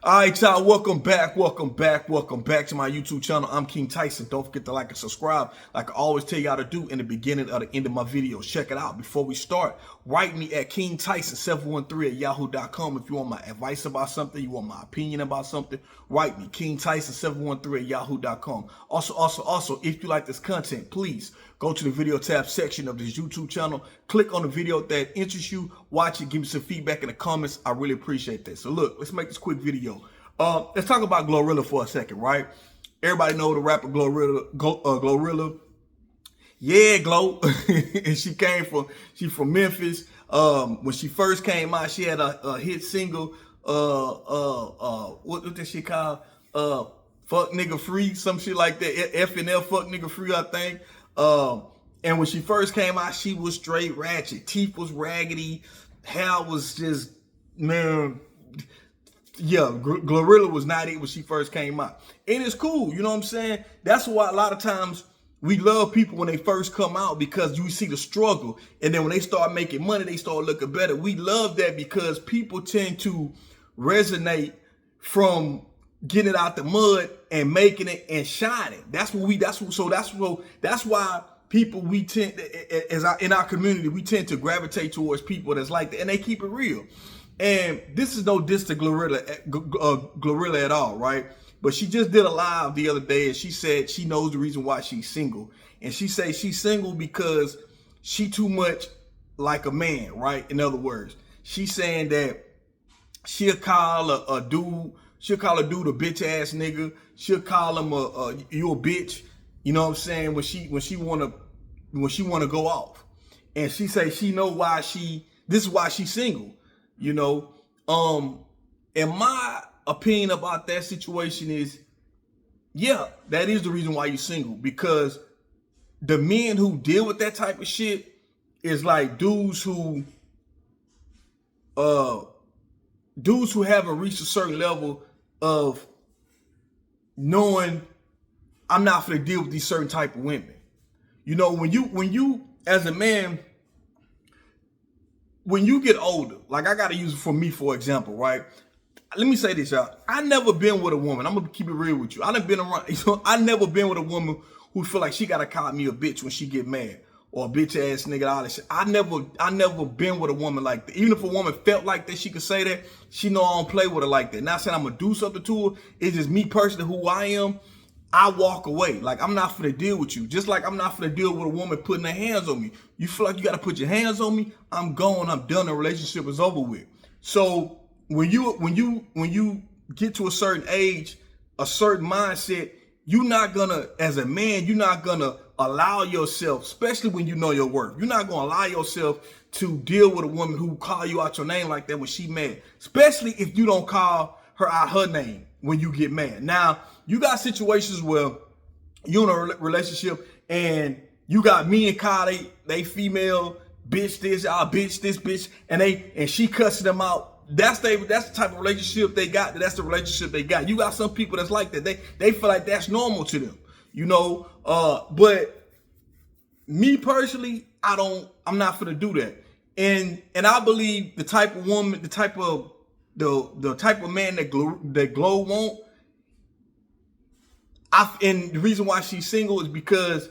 All right, y'all, welcome back to my YouTube channel. I'm King Tyson. Don't forget to like and subscribe like I always tell y'all to do in the beginning or the end of my videos. Check it out. Before we start, write me at kingtyson713@yahoo.com if you want my advice about something, you want my opinion about something. Write me, kingtyson713@yahoo.com. Also, if you like this content, please go to the video tab section of this YouTube channel. Click on the video that interests you. Watch it. Give me some feedback in the comments. I really appreciate that. So look, let's make this quick video. Let's talk about Glorilla for a second, right? Everybody know the rapper Glorilla. Yeah, Glo. And she from Memphis. When she first came out, she had a hit single. What did she call? Fuck Nigga Free, some shit like that. FNL Fuck Nigga Free, I think. And when she first came out, she was straight ratchet. Teeth was raggedy. Hair was just, man. Yeah, Glorilla was not it when she first came out. And it's cool, you know what I'm saying? That's why a lot of times we love people when they first come out, because you see the struggle. And then when they start making money, they start looking better. We love that because people tend to resonate from getting it out the mud and making it and shining. That's why people, we tend, in our community, we tend to gravitate towards people that's like that, and they keep it real. And this is no diss to Glorilla at all, right? But she just did a live the other day, and she said she knows the reason why she's single. And she says she's single because she too much like a man, right? In other words, she's saying that she'll call a dude a bitch ass nigga. She'll call him you a bitch. You know what I'm saying? When she wanna go off. And she say she know why this is why she's single. You know, and my opinion about that situation is, yeah, that is the reason why you're single, because the men who deal with that type of shit is like dudes who haven't reached a certain level of knowing I'm not going to deal with these certain type of women. You know, when you as a man, when you get older, like I got to use it for me, for example, right? Let me say this, y'all. I never been with a woman. I'm going to keep it real with you. I done been around, I never been with a woman who feel like she got to call me a bitch when she get mad, or a bitch ass nigga, all that shit. I never been with a woman like that. Even if a woman felt like that, she could say that. She know I don't play with her like that. Not saying I'm going to do something to her. It's just me personally, who I am. I walk away. Like, I'm not finna deal with you. Just like I'm not finna deal with a woman putting her hands on me. You feel like you gotta put your hands on me, I'm gone, I'm done, the relationship is over with. So when you get to a certain age, a certain mindset, you're not gonna, as a man, you're not gonna allow yourself, especially when you know your worth, you're not gonna allow yourself to deal with a woman who call you out your name like that when she mad. Especially if you don't call her out her name when you get mad. Now, you got situations where you're in a relationship and you got me and Kyle, they female, bitch this, y'all bitch this, bitch, and she cussing them out. That's the type of relationship they got. That's the relationship they got. You got some people that's like that. They feel like that's normal to them, you know. But me personally, I'm not gonna do that. And I believe the type of woman, the type of man that Glow want. And the reason why she's single is because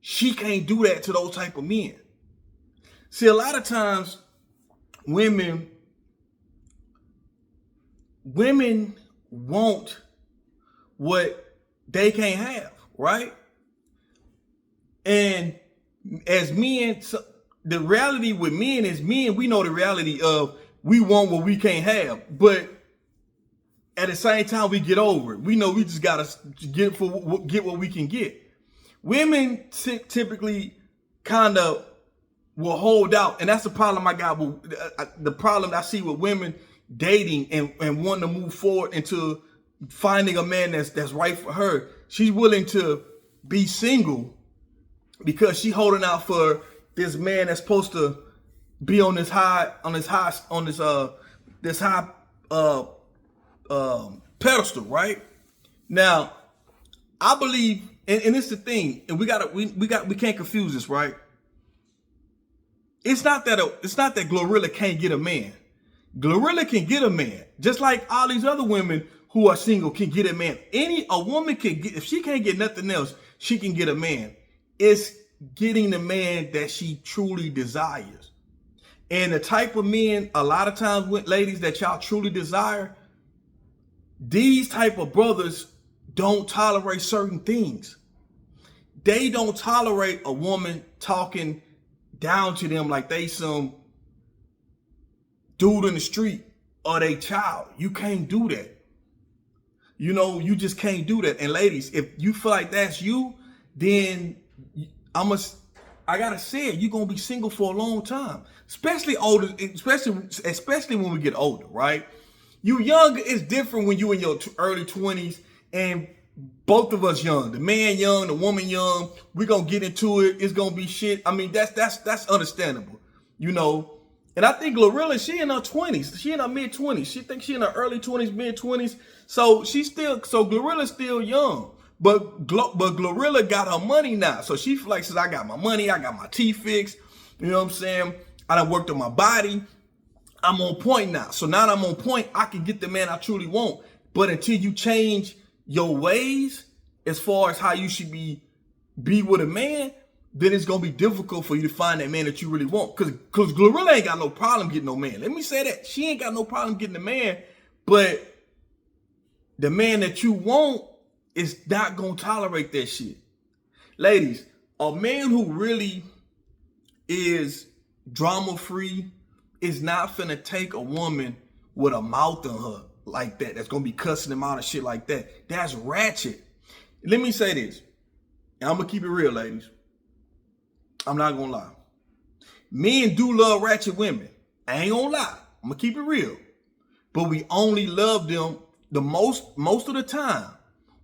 she can't do that to those type of men. See, a lot of times women want what they can't have, right? And as men, the reality with men is, we know the reality of we want what we can't have, but at the same time, we get over it. We know we just gotta get what we can get. Women typically kind of will hold out, and that's the problem I got with the problem I see with women dating and wanting to move forward into finding a man that's right for her. She's willing to be single because she's holding out for this man that's supposed to be on this high pedestal, right? Now, I believe, and it's the thing, and we can't confuse this, right? It's not that Glorilla can't get a man. Glorilla can get a man, just like all these other women who are single can get a man. A woman can get, if she can't get nothing else, she can get a man. It's getting the man that she truly desires. And the type of men, a lot of times with ladies that y'all truly desire, these type of brothers don't tolerate certain things. They don't tolerate a woman talking down to them like they some dude in the street or they child. You can't do that. You know, you just can't do that. And ladies, if you feel like that's you, then I gotta say it, you're gonna be single for a long time. Especially older, especially when we get older, right? You younger is different when you in your early 20s, and both of us young. The man young, the woman young. We're gonna get into it. It's gonna be shit. I mean, that's understandable, you know. And I think Glorilla, she in her 20s. She in her mid-20s. She thinks she in her early 20s, mid-20s. So Glorilla's still young. But Glorilla got her money now. So she says, I got my money, I got my teeth fixed. You know what I'm saying? I done worked on my body. I'm on point now. So now that I'm on point, I can get the man I truly want. But until you change your ways as far as how you should be with a man, then it's gonna be difficult for you to find that man that you really want. Cause Glorilla ain't got no problem getting no man. Let me say that. She ain't got no problem getting a man, but the man that you want is not gonna tolerate that shit. Ladies, a man who really is drama free is not finna take a woman with a mouth on her like that. That's gonna be cussing him out and shit like that. That's ratchet. Let me say this, and I'm gonna keep it real, ladies. I'm not gonna lie. Men do love ratchet women. I ain't gonna lie. I'm gonna keep it real. But we only love them the most of the time.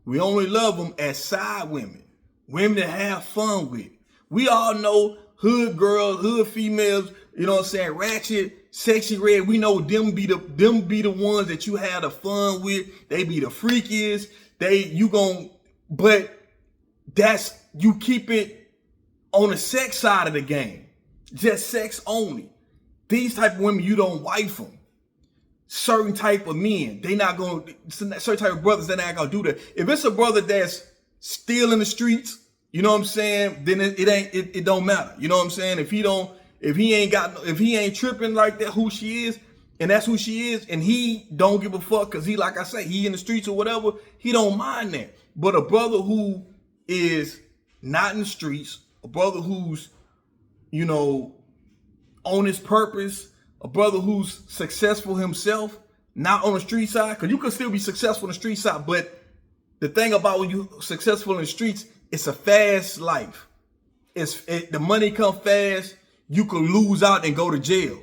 We only love them as side women. Women that have fun with. We all know hood girls, hood females, you know what I'm saying, ratchet, sexy red. We know them be the ones that you have the fun with. They be the freakiest. But you keep it on the sex side of the game. Just sex only. These type of women, you don't wife them. Certain type of men, certain type of brothers, they're not gonna do that. If it's a brother that's still in the streets, you know what I'm saying, then it don't matter. You know what I'm saying? If he ain't tripping like that, who she is, and that's who she is, and he don't give a fuck because he, like I say, he in the streets or whatever, he don't mind that. But a brother who is not in the streets, a brother who's, you know, on his purpose, a brother who's successful himself, not on the street side, because you can still be successful on the street side, but the thing about when you're successful in the streets, it's a fast life. The money come fast. You can lose out and go to jail,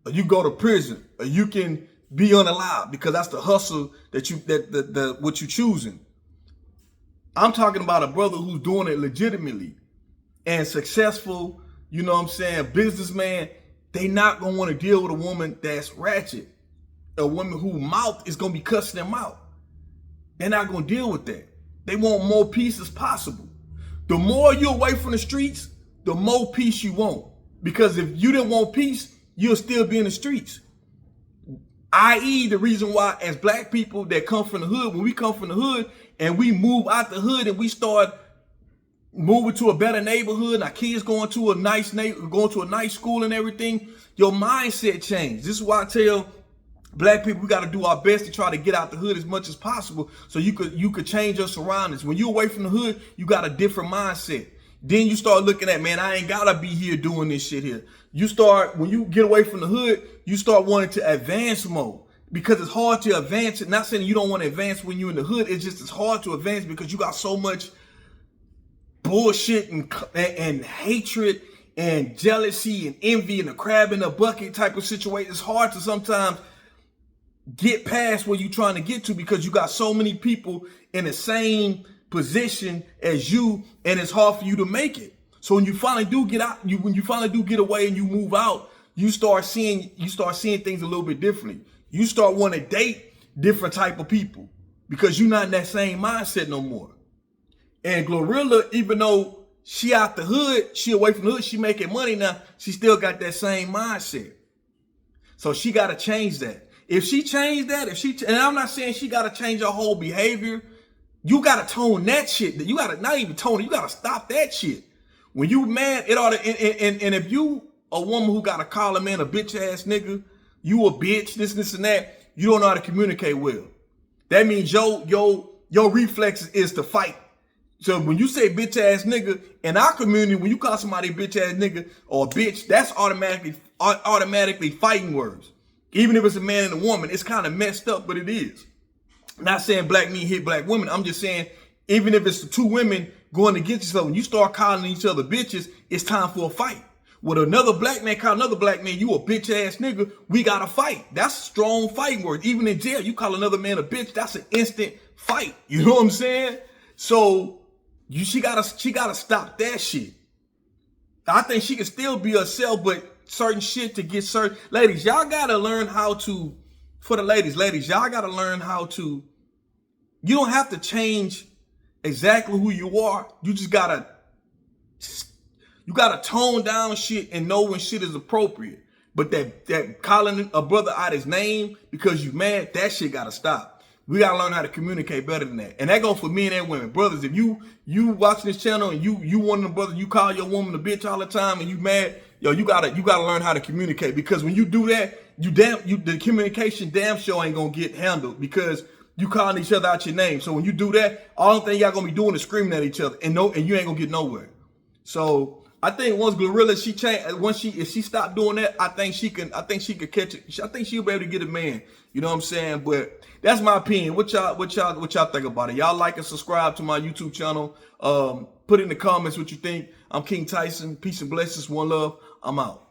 or you go to prison, or you can be unalive because that's the hustle what you choosing. I'm talking about a brother who's doing it legitimately and successful, you know what I'm saying, businessman. They not gonna want to deal with a woman that's ratchet, a woman whose mouth is gonna be cussing them out. They're not gonna deal with that. They want more peace as possible. The more you're away from the streets, the more peace you want. Because if you didn't want peace, you'll still be in the streets. I.e., the reason why, as black people that come from the hood, when we come from the hood and we move out the hood and we start moving to a better neighborhood, and our kids going to a nice school and everything, your mindset changes. This is why I tell black people we got to do our best to try to get out the hood as much as possible so you could change your surroundings. When you're away from the hood, you got a different mindset. Then you start looking at, man, I ain't gotta be here doing this shit here. When you get away from the hood, you start wanting to advance more because it's hard to advance. Not saying you don't want to advance when you're in the hood. It's hard to advance because you got so much bullshit and hatred and jealousy and envy and a crab in a bucket type of situation. It's hard to sometimes get past where you're trying to get to because you got so many people in the same position as you, and it's hard for you to make it. So when you finally do get out, when you finally do get away and you move out, you start seeing things a little bit differently. You start wanting to date different type of people because you're not in that same mindset no more. And Glorilla, even though she out the hood, she away from the hood, she making money now, she still got that same mindset. So she got to change that. If she changed that, and I'm not saying she got to change her whole behavior, you got to tone that shit. You got to, not even tone it, you got to stop that shit. When you mad, it ought to, and if you a woman who got to call a man a bitch ass nigga, you a bitch, this and that, you don't know how to communicate well. That means your reflexes is to fight. So when you say bitch ass nigga, in our community, when you call somebody a bitch ass nigga or a bitch, that's automatically fighting words. Even if it's a man and a woman, it's kind of messed up, but it is. Not saying black men hit black women. I'm just saying, even if it's the two women going against each other, when you start calling each other bitches, it's time for a fight. With another black man call another black man, you a bitch ass nigga, we gotta fight. That's a strong fighting word. Even in jail, you call another man a bitch, that's an instant fight. You know what I'm saying? So she gotta stop that shit. I think she can still be herself, but certain shit to get certain. Ladies, y'all gotta learn how to, for the ladies, y'all gotta learn how to, you don't have to change exactly who you are. You just gotta tone down shit and know when shit is appropriate. But that calling a brother out his name because you mad, that shit gotta stop. We gotta learn how to communicate better than that. And that goes for men and women. Brothers, if you watching this channel and you one of the brothers, you call your woman a bitch all the time and you mad, yo, you gotta learn how to communicate. Because when you do that, the communication damn sure ain't gonna get handled because you calling each other out your name. So when you do that, all the thing y'all gonna be doing is screaming at each other and you ain't gonna get nowhere. So I think once Glorilla, if she stopped doing that, I think she could catch it. I think she'll be able to get a man. You know what I'm saying? But that's my opinion. What y'all think about it? Y'all like and subscribe to my YouTube channel. Put in the comments what you think. I'm King Tyson. Peace and blessings. One love. I'm out.